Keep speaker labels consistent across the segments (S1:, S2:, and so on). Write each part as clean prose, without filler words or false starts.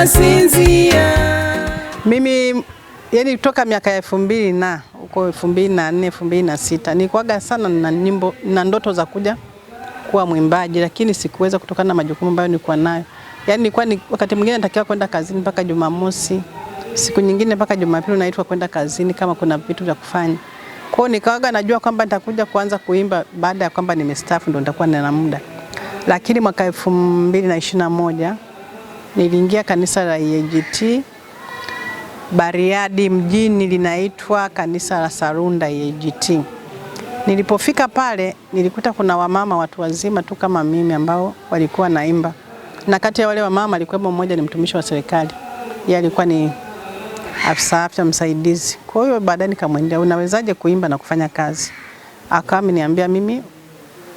S1: nasinzia.
S2: Mimi yani kutoka miaka ya 2000 na huko 2004 2006 nilikuwaga sana na nyimbo na ndoto za kuja kuwa mwimbaji, lakini sikuweza kutokana na majukumu ambayo nilikuwa nayo. Yani nilikuwa wakati mwingine natakiwa kwenda kazini mpaka Jumamosi, siku nyingine mpaka Jumapili naitwa kwenda kazini kama kuna vitu vya kufanya. Kwa hiyo nikawaga najua kwamba nitakuja kuanza kuimba baada ya kwamba nimestaafu ndo nitakuwa na muda. Lakini mwaka 2021 niliingia kanisa la EAGT Bariadi mjini, linaitwa kanisa la Sarunda EAGT. Nilipofika pale nilikuta kuna wamama watu wazima tu kama mimi ambao walikuwa naimba. Na kati ya wale wamama alikuwa mmoja ni mtumishi wa serikali. Yeye alikuwa ni afisa afya msaidizi. Kwa hiyo baadaye nikamwendea, unawezaje kuimba na kufanya kazi? Akawa ameniambia mimi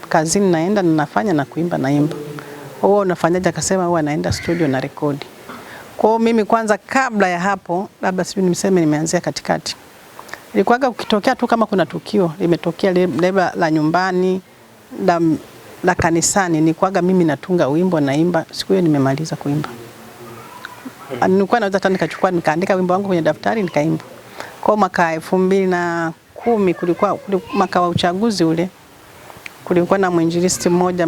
S2: kazini naenda na nafanya na kuimba naimba. Wewe unafanyaje? Akasema huwa naenda studio na rekodi. Kwa hiyo mimi kwanza kabla ya hapo, labda sijui nimseme nimeanzia katikati. Ilikuwaga ukitokea tu kama kuna tukio limetokea labda la nyumbani la kanisani, nilikuwaga mimi natunga wimbo naimba. Siku hiyo nimemaliza kuimba. Nilikuwa naweza hata nikachukua nikaandika wimbo wangu kwenye daftari nikaimba. Kwa mwaka 2010 kulikuwa mwaka wa uchaguzi ule, kulikuwa na mwinjilisti mmoja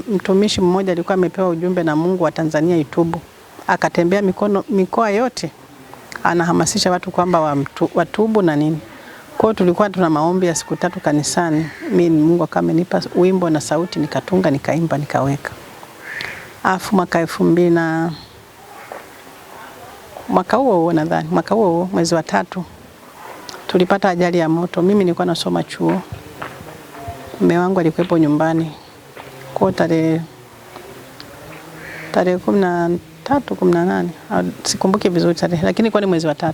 S2: mtumishi mmoja alikuwa amepewa ujumbe na Mungu wa Tanzania itubu. Akatembea mikoa yote anahamasisha watu kwamba watubu na nini. Kwa hiyo tulikuwa tuna maombi ya siku 3 kanisani. Mimi Mungu akamenipa wimbo na sauti nikatunga nikaimba nikaweka. Afu mwaka 2000 mwaka huo nadhani mwaka huo mwezi wa 3 tulipata ajali ya moto. Mimi nilikuwa nasoma chuo. Mume wangu alikuwepo nyumbani. Kwa tarehe 13 18 sikumbuki vizuri tarehe, lakini kwa ni mwezi wa 3.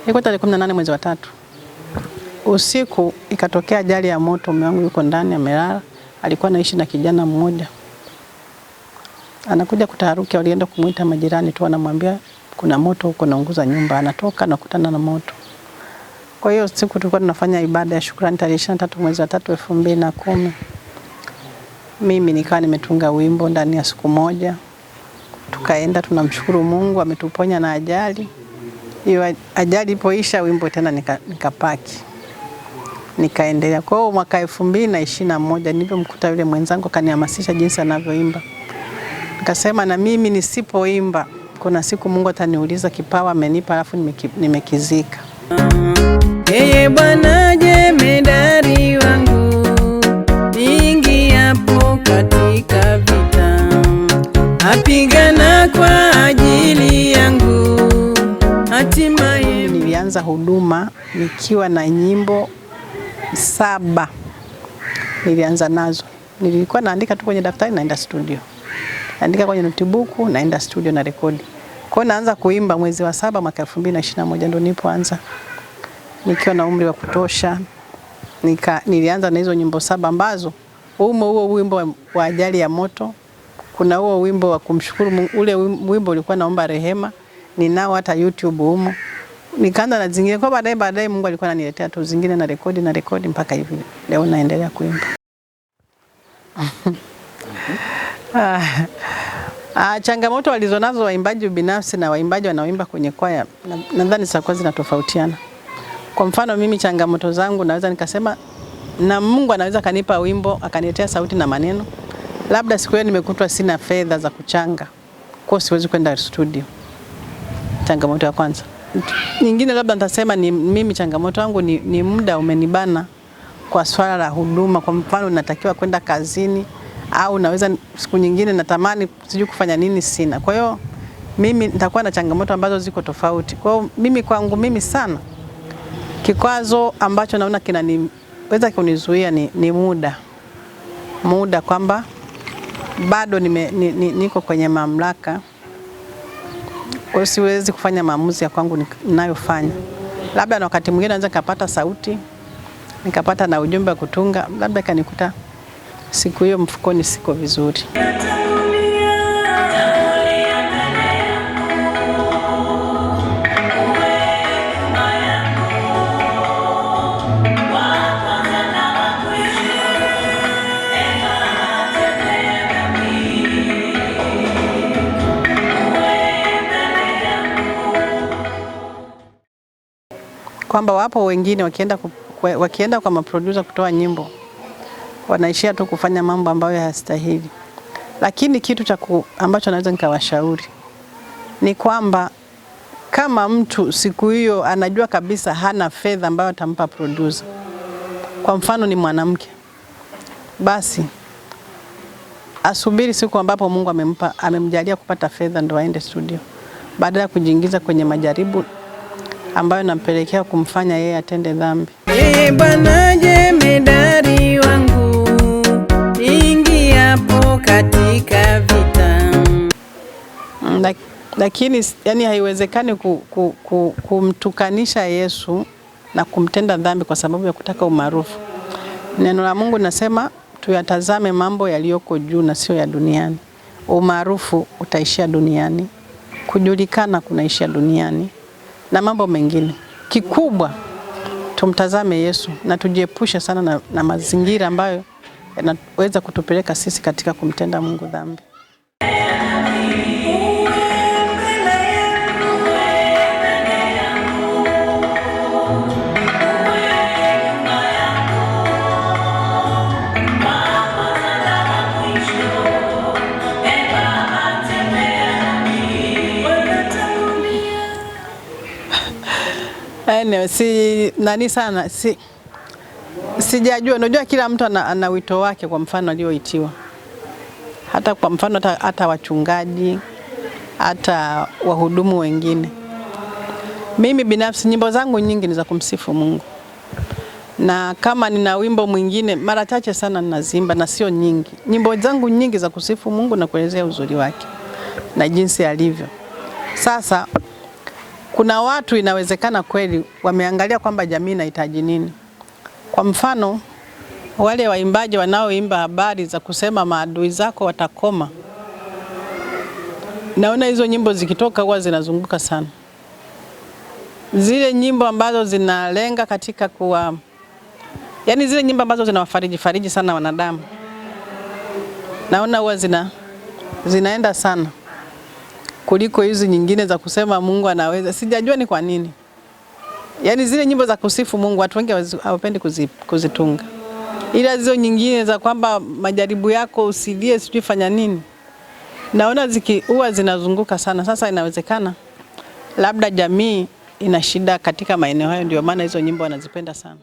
S2: Ilikuwa tarehe 18 mwezi wa 3. Usiku ikatokea ajali ya moto. Mume wangu yuko ndani amelala, alikuwa anaishi na kijana mmoja. Anakuja kutaharuki, walienda kumuita majirani tu, anamwambia kuna moto huko naunguza nyumba. Anatoka na kukutana na moto. Kwa hiyo siku tulikuwa tunafanya ibada ya shukrani tarehe 23 mwezi wa 3 2010. Mimi nikawa nimetunga wimbo ndani ya siku moja. Tukaenda tunamshukuru Mungu ametuponya na ajali. Hiyo ajali ilipoisha wimbo tena nikapaki. Nikaendelea. Kwa hiyo mwaka 2021 nilipomkuta yule mwenzangu kanihamasisha jinsi anavyoimba. Nikasema na mimi nisipoimba kuna siku Mungu ataniuliza kipawa amenipa alafu nimekizika.
S1: Yeye Bwana jemedari wangu, ingiapo katika vita, apigana kwa ajili yangu, hatimaye.
S2: Nilianza huduma nikiwa na nyimbo 7. Nilianza nazo. Nilikuwa naandika tu kwenye daftari naenda studio. Naandika kwenye notebook naenda studio na rekodi. Kwa hiyo naanza kuimba mwezi wa 7 mwaka 2021 ndio nilipoanza. Nikiwa na umri wa kutosha. Nilianza na hizo nyimbo 7 ambazo huo wimbo wa ajali ya moto, kuna huo wimbo wa kumshukuru Mungu, ule wimbo ulikuwa naomba rehema, ninao hata YouTube humo. Nikaanza na zingine kwa baadaye Mungu alikuwa ananiletea tu zingine na rekodi mpaka hivi leo naendelea kuimba. Changamoto walizonazo waimbaji binafsi na waimbaji wanaoimba kwenye kwaya nadhani zitakuwa zinatofautiana. Kwa mfano mimi changamoto zangu naweza nikasema na Mungu anaweza kanipa wimbo akaniletea sauti na maneno. Labda siku hiyo nimekutwa sina fedha za kuchanga. Kwa siwezi kwenda studio. Changamoto ya kwanza. Nyingine labda nitasema ni mimi changamoto yangu ni muda umenibana kwa swala la huduma. Kwa mfano natakiwa kwenda kazini au naweza siku nyingine natamani sijui kufanya nini sina. Kwa hiyo mimi nitakuwa na changamoto ambazo ziko tofauti. Kwa hiyo mimi kwangu mimi sana kikwazo ambacho naona kinaniweza kunizuia ni muda. Muda kwamba bado niko kwenye mamlaka. Kwa siwezi kufanya maamuzi ya kwangu ninayofanya. Labda na wakati mwingine naweza nikapata sauti, nikapata na ujumbe wa kutunga, labda kanikuta siku hiyo mfukoni siko vizuri. kwamba wapo wengine wakienda kwa maproducer kutoa nyimbo wanaishia tu kufanya mambo ambayo hayastahili. Lakini kitu ambacho naweza nikawashauri ni kwamba kama mtu siku hiyo anajua kabisa hana fedha ambayo atampa producer, kwa mfano ni mwanamke, basi asubiri siku ambapo Mungu amemjalia kupata fedha ndo aende studio, badala ya kujiingiza kwenye majaribu ambayo nampelekea kumfanya yeye atende dhambi.
S1: Bwana jemedari wangu, ingiapo katika vita.
S2: Lakini yani haiwezekani kumtukanisha Yesu na kumtenda dhambi kwa sababu ya kutaka umaarufu. Neno la Mungu nasema tuyatazame mambo yaliyoko juu na sio ya duniani. Umaarufu utaishia duniani, kujulikana kunaishia duniani na mambo mengine. Kikubwa tumtazame Yesu na tujiepushe sana na mazingira ambayo yanaweza kutupeleka sisi katika kumtenda Mungu dhambi. Sijajua, unajua kila mtu ana wito wake, kwa mfano alioitiwa. Hata kwa mfano hata wachungaji, hata wahudumu wengine. Mimi binafsi nyimbo zangu nyingi ni za kumsifu Mungu. Na kama nina wimbo mwingine mara chache sana ninazimba na sio nyingi. Nyimbo zangu nyingi za kusifu Mungu na kuelezea uzuri wake na jinsi alivyo. Sasa kuna watu inawezekana kweli wameangalia kwamba jamii inahitaji nini. Kwa mfano wale waimbaji wanaoimba habari za kusema maadui zako watakoma. Naona hizo nyimbo zikitoka huwa zinazunguka sana. Zile nyimbo ambazo zinalenga katika yani zile nyimbo ambazo zinawafariji sana wanadamu, naona huwa zinaenda sana kuliko hizi nyingine za kusema Mungu anaweza. Sijajua ni kwa nini. Yani zile nyimbo za kusifu Mungu watu wengi hawapendi kuzitunga. Ila hizo nyingine za kwamba majaribu yako usilie sijui fanya nini, naona huwa zinazunguka sana. Sasa inawezekana labda jamii ina shida katika maeneo hayo, ndio maana hizo nyimbo wanazipenda sana.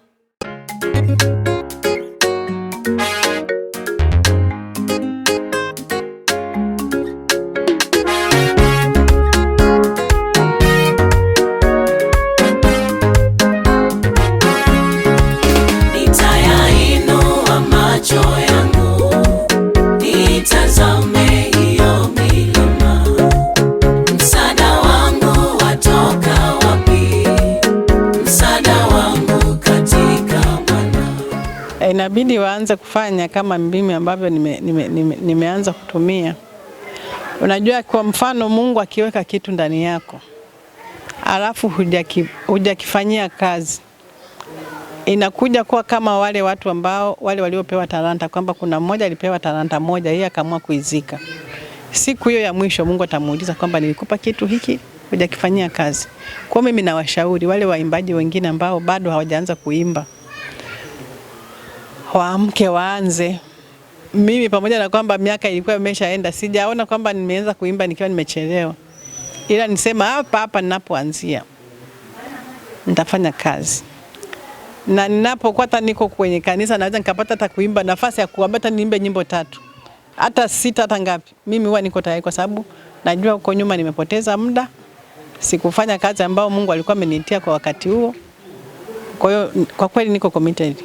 S2: Inabidi waanze kufanya kama mimi ambavyo nimeanza kutumia. Unajua, kwa mfano Mungu akiweka kitu ndani yako alafu hujakifanyia kazi, inakuja kuwa kama wale watu ambao waliopewa talanta, kwamba kuna mmoja alipewa talanta moja, yeye akaamua kuizika. Siku hiyo ya mwisho Mungu atamuuliza kwamba nilikupa kitu hiki hujakifanyia kazi. Kwa mimi nawashauri wale waimbaji wengine ambao bado hawajaanza kuimba, waamke waanze. Mimi pamoja na kwamba miaka ilikuwa imeshaenda, sijaona kwamba nimeanza kuimba nikiwa nimechelewa. Ila nisema hapa ninapoanzia nitafanya kazi. Na ninapokuwa hata niko kwenye kanisa naweza nikapata hata kuimba nafasi ya kuambata niimbe nyimbo 3. Hata 6 hata ngapi. Mimi huwa niko tayari kwa sababu najua huko nyuma nimepoteza muda. Sikufanya kazi ambayo Mungu alikuwa ameniitia kwa wakati huo. Kwa hiyo kwa kweli niko committed.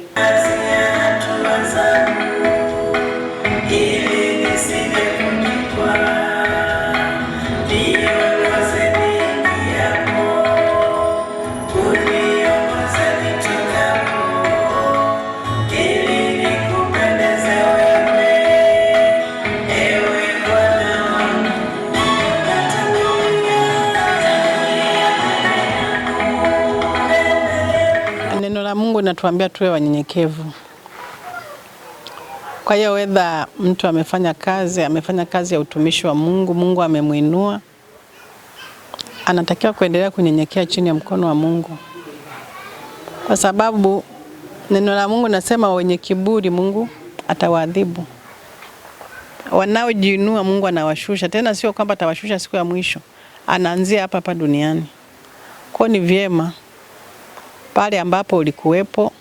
S2: Neno la Mungu linatuambia tuwe wanyenyekevu. Kwa hiyo whether mtu amefanya kazi ya utumishi wa Mungu, Mungu amemuinua, anatakiwa kuendelea kunyenyekea chini ya mkono wa Mungu. kwa sababu neno la Mungu nasema wenye kiburi Mungu atawaadhibu. Wanaojiinua Mungu anawashusha, tena sio kwamba atawashusha siku ya mwisho, anaanzia hapa hapa duniani. Kwa ni vyema pale ambapo ulikuwepo,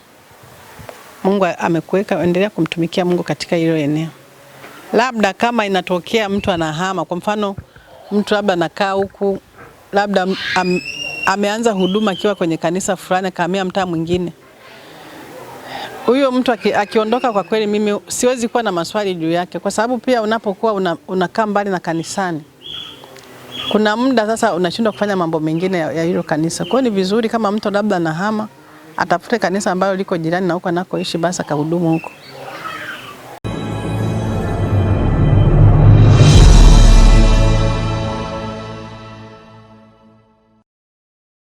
S2: Mungu amekuweka, endelea kumtumikia Mungu katika hilo eneo. Labda kama inatokea mtu anahama, kwa mfano mtu labda anakaa huku, labda ameanza huduma akiwa kwenye kanisa fulani akahamia mtaa mwingine. Huyo mtu akiondoka, kwa kweli mimi siwezi kuwa na maswali juu yake, kwa sababu pia unapokuwa unakaa mbali na kanisani, kuna muda sasa unashindwa kufanya mambo mengine ya hilo kanisa. Kwa hiyo ni vizuri kama mtu labda anahama, atafute kanisa ambalo liko jirani na huko anakoishi, basi akahudumu huko.